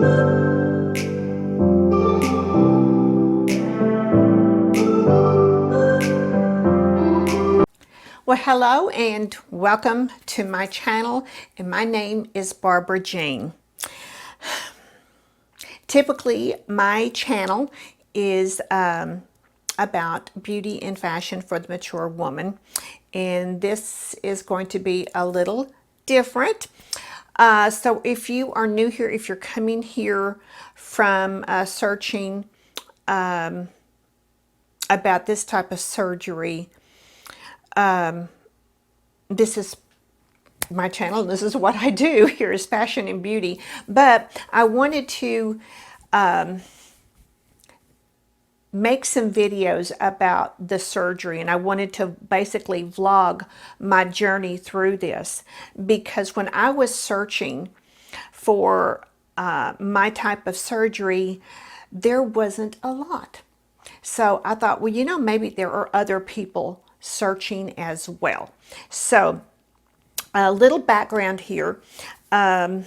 Well, hello and welcome to my channel, and my name is Barbara Jean. Typically, my channel is about beauty and fashion for the mature woman, and this is going to be a little different. So if you are new here, if you're coming here from searching about this type of surgery, this is my channel. This is what I do here, is fashion and beauty. But I wanted to make some videos about the surgery, and I wanted to basically vlog my journey through this, because when I was searching for my type of surgery, there wasn't a lot. So I thought, well, you know, maybe there are other people searching as well. So a little background here. I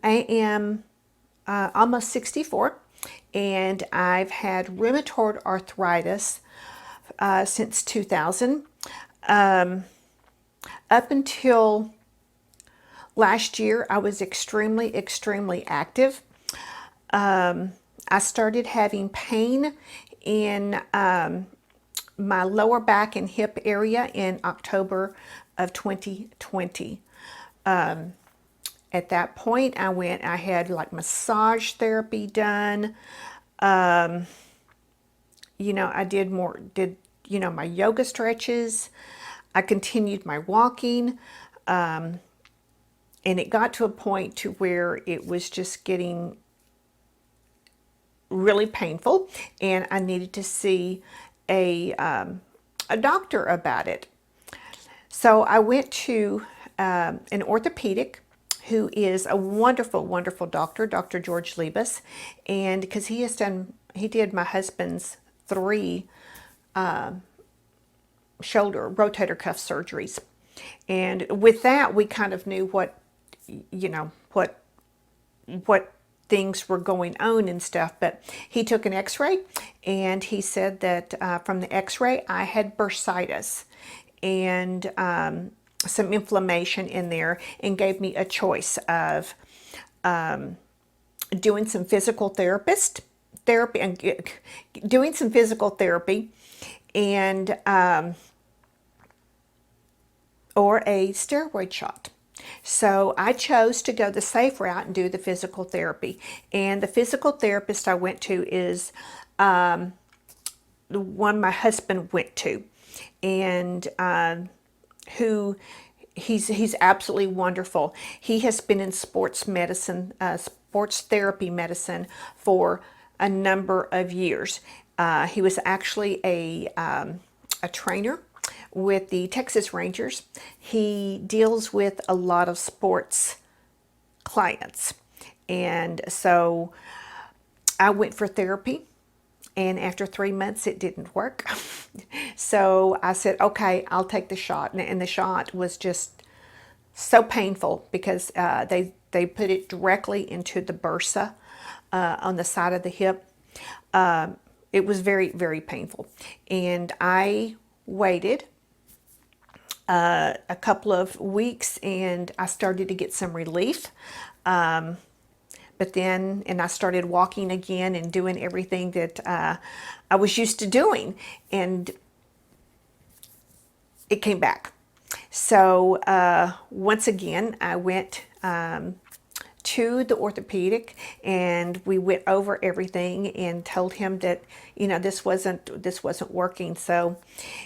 am almost 64, and I've had rheumatoid arthritis since 2000. Up until last year, I was extremely active. I started having pain in my lower back and hip area in October of 2020. At that point, I had like massage therapy done. You know, I did my yoga stretches. I continued my walking. And it got to a point to where it was just getting really painful, and I needed to see a doctor about it. So I went to an orthopedic, who is a wonderful doctor, Dr. George Lebus, and because he did my husband's 3 shoulder rotator cuff surgeries, and with that we kind of knew what things were going on and stuff. But he took an x-ray, and he said that from the x-ray I had bursitis and some inflammation in there, and gave me a choice of doing some physical therapy and or a steroid shot. So I chose to go the safe route and do the physical therapy. And the physical therapist I went to is the one my husband went to, and who he's absolutely wonderful. He has been in sports medicine, sports therapy medicine for a number of years. He was actually a trainer with the Texas Rangers. He deals with a lot of sports clients. And so I went for therapy, and after 3 months it didn't work. So I said, okay, I'll take the shot. And the shot was just so painful, because they put it directly into the bursa on the side of the hip. It was very painful, and I waited a couple of weeks, and I started to get some relief. But then, I started walking again and doing everything that I was used to doing, and it came back. So once again, I went to the orthopedic, and we went over everything and told him that, you know, this wasn't working. So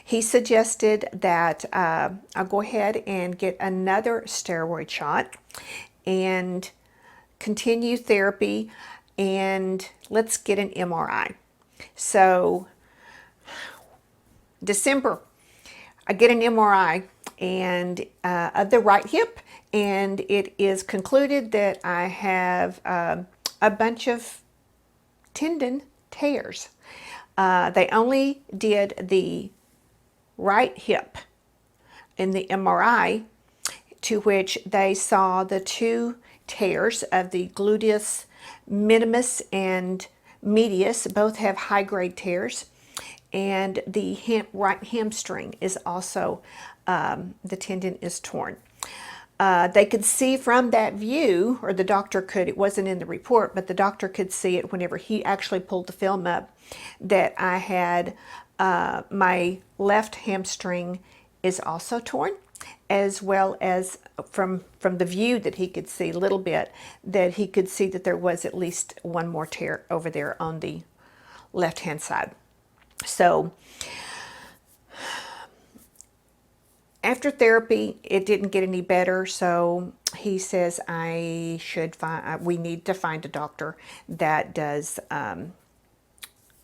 he suggested that I'll go ahead and get another steroid shot and continue therapy, and let's get an MRI. So December, I get an MRI and of the right hip, and it is concluded that I have a bunch of tendon tears. They only did the right hip in the MRI, to which they saw the 2 tears of the gluteus minimus and medius both have high-grade tears, and the right hamstring is also, the tendon is torn. They could see from that view, or the doctor could, it wasn't in the report, but the doctor could see it whenever he actually pulled the film up, that I had my left hamstring is also torn, as well as from the view that he could see a little bit, that he could see that there was at least one more tear over there on the left hand side. So after therapy, it didn't get any better, so he says we need to find a doctor that does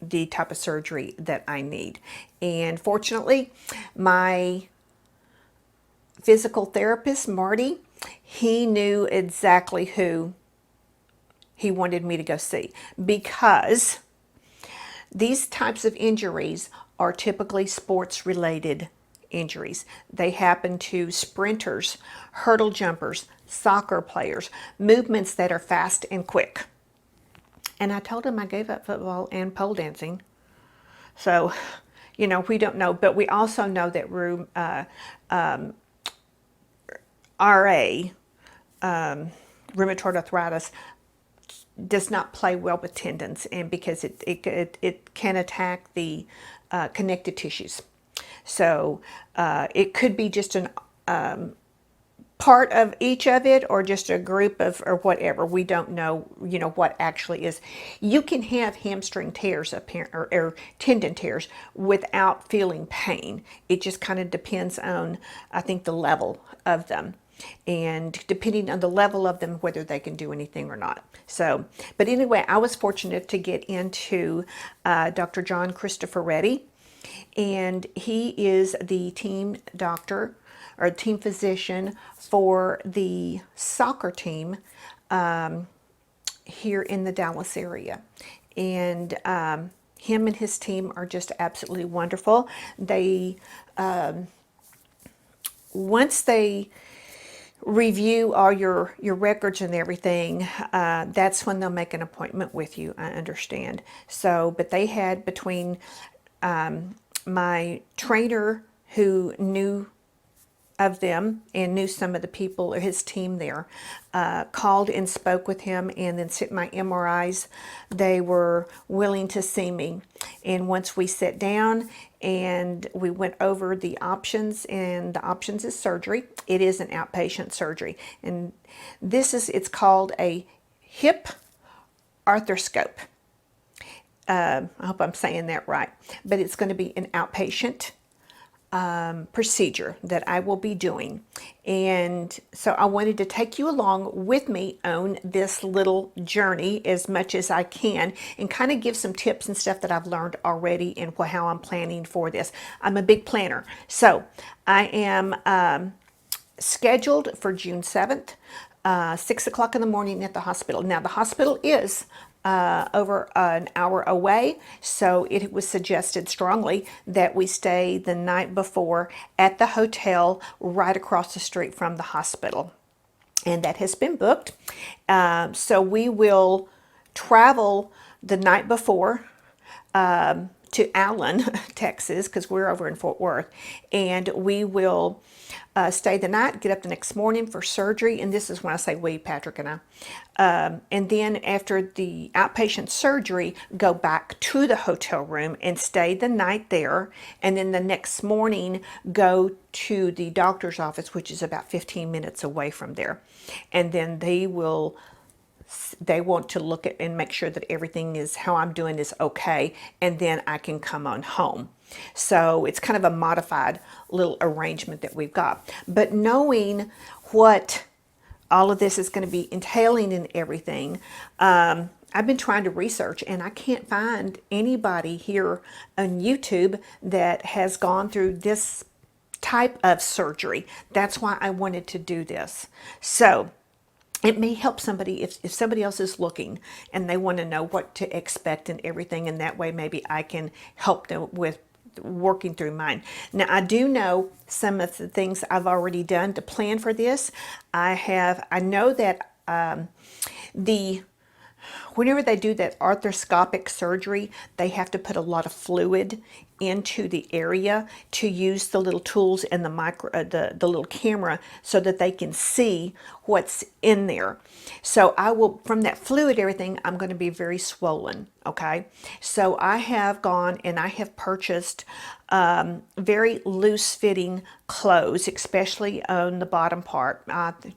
the type of surgery that I need. And fortunately, my physical therapist, Marty, he knew exactly who he wanted me to go see, because these types of injuries are typically sports-related injuries. They happen to sprinters, hurdle jumpers, soccer players, movements that are fast and quick. And I told him I gave up football and pole dancing. So, you know, we don't know, but we also know that RA, rheumatoid arthritis, does not play well with tendons, and because it can attack the connective tissues. So it could be just an part of each of it, or just a group of, or whatever. We don't know, you know, what actually is. You can have hamstring tears or tendon tears without feeling pain. It just kind of depends on, I think, the level of them, and depending on the level of them, whether they can do anything or not. So, but anyway, I was fortunate to get into Dr. John Cristoforetti, and he is the team doctor or team physician for the soccer team here in the Dallas area. And him and his team are just absolutely wonderful. They, once they review all your records and everything, that's when they'll make an appointment with you, I understand. So, but they had, between my trainer, who knew of them and knew some of the people, or his team there, called and spoke with him, and then sent my MRIs. They were willing to see me. And once we sat down and we went over the options, and the options is surgery. It is an outpatient surgery. And it's called a hip arthroscope. I hope I'm saying that right. But it's going to be an outpatient procedure that I will be doing. And so I wanted to take you along with me on this little journey as much as I can, and kind of give some tips and stuff that I've learned already, and how I'm planning for this. I'm a big planner. So I am scheduled for June 7th, 6 o'clock in the morning at the hospital. Now, the hospital is over an hour away, so it was suggested strongly that we stay the night before at the hotel right across the street from the hospital, and that has been booked. So we will travel the night before to Allen, Texas, because we're over in Fort Worth, and we will stay the night, get up the next morning for surgery. And this is when I say we, Patrick and I. And then after the outpatient surgery, go back to the hotel room and stay the night there. And then the next morning, go to the doctor's office, which is about 15 minutes away from there. And then they want to look at and make sure that everything is, how I'm doing is okay, and then I can come on home. So it's kind of a modified little arrangement that we've got. But knowing what all of this is going to be entailing and everything, I've been trying to research, and I can't find anybody here on YouTube that has gone through this type of surgery. That's why I wanted to do this. So it may help somebody if somebody else is looking and they want to know what to expect and everything, and that way maybe I can help them with working through mine. Now, I do know some of the things I've already done to plan for this. I know that the whenever they do that arthroscopic surgery, they have to put a lot of fluid into the area to use the little tools and the little camera so that they can see what's in there. So I will, from that fluid, everything, I'm going to be very swollen. Okay, so I have gone and I have purchased very loose fitting clothes, especially on the bottom part,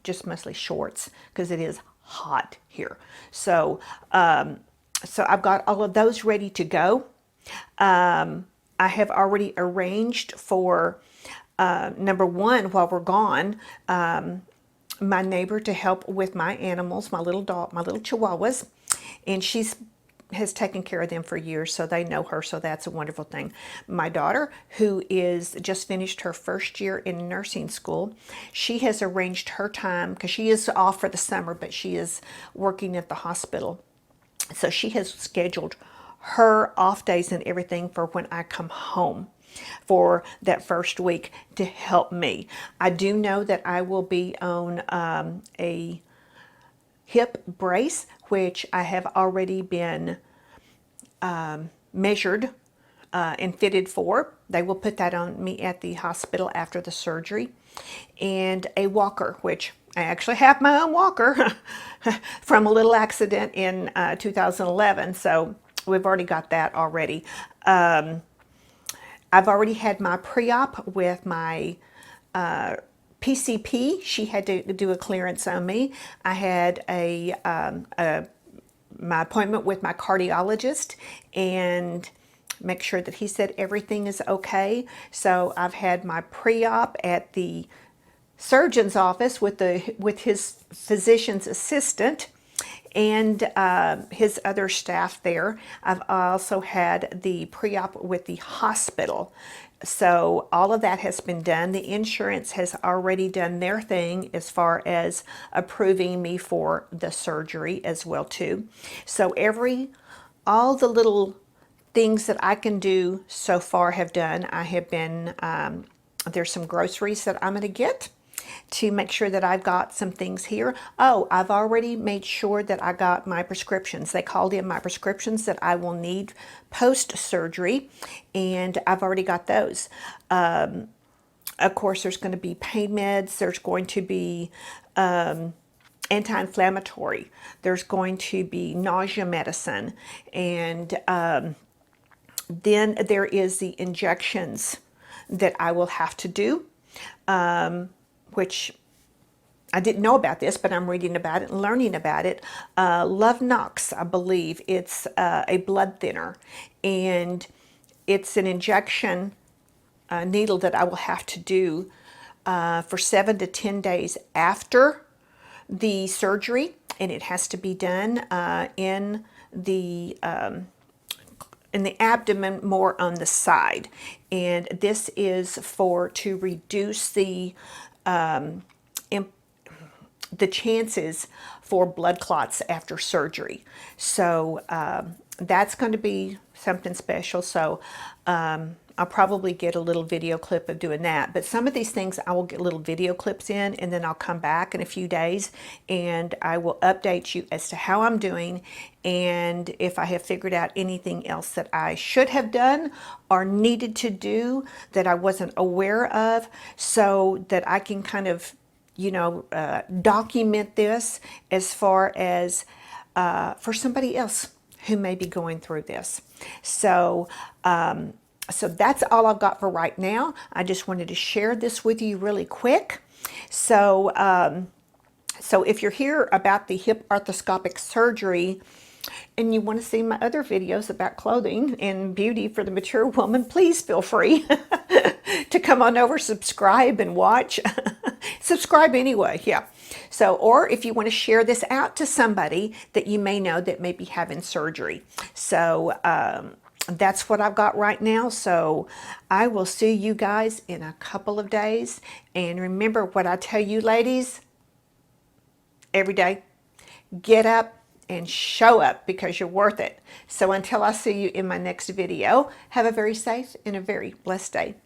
just mostly shorts because it is hot here. So so I've got all of those ready to go. I have already arranged for number one, while we're gone, my neighbor to help with my animals, my little dog, my little chihuahuas, and has taken care of them for years, so they know her, so that's a wonderful thing. My daughter, who is just finished her first year in nursing school, she has arranged her time, because she is off for the summer, but she is working at the hospital. So she has scheduled her off days and everything for when I come home for that first week to help me. I do know that I will be on a hip brace, which I have already been measured and fitted for. They will put that on me at the hospital after the surgery. And a walker, which I actually have my own walker from a little accident in 2011. So we've already got that already. I've already had my pre-op with my PCP. She had to do a clearance on me. I had my appointment with my cardiologist and make sure that he said everything is okay. So I've had my pre-op at the surgeon's office with his physician's assistant and his other staff there. I've also had the pre-op with the hospital. So all of that has been done. The insurance has already done their thing as far as approving me for the surgery as well too. So all the little things that I can do so far have done. I have been, there's some groceries that I'm going to get to make sure that I've got some things here. Oh, I've already made sure that I got my prescriptions. They called in my prescriptions that I will need post-surgery, and I've already got those. Of course, there's going to be pain meds. There's going to be anti-inflammatory. There's going to be nausea medicine. And then there is the injections that I will have to do. Which I didn't know about this, but I'm reading about it and learning about it. Love Knox, I believe. It's a blood thinner, and it's an injection needle that I will have to do for 7 to 10 days after the surgery, and it has to be done in the abdomen, more on the side. And this is to reduce the chances for blood clots after surgery. So that's going to be something special. So I'll probably get a little video clip of doing that. But some of these things I will get little video clips in, and then I'll come back in a few days and I will update you as to how I'm doing and if I have figured out anything else that I should have done or needed to do that I wasn't aware of, so that I can kind of, document this as far as for somebody else who may be going through this. So so that's all I've got for right now. I just wanted to share this with you really quick. So so if you're here about the hip arthroscopic surgery and you want to see my other videos about clothing and beauty for the mature woman, please feel free to come on over, subscribe and watch. Subscribe anyway, yeah. So, or if you want to share this out to somebody that you may know that may be having surgery. So that's what I've got right now. So I will see you guys in a couple of days. And remember what I tell you ladies every day: get up and show up, because you're worth it. So until I see you in my next video, have a very safe and a very blessed day.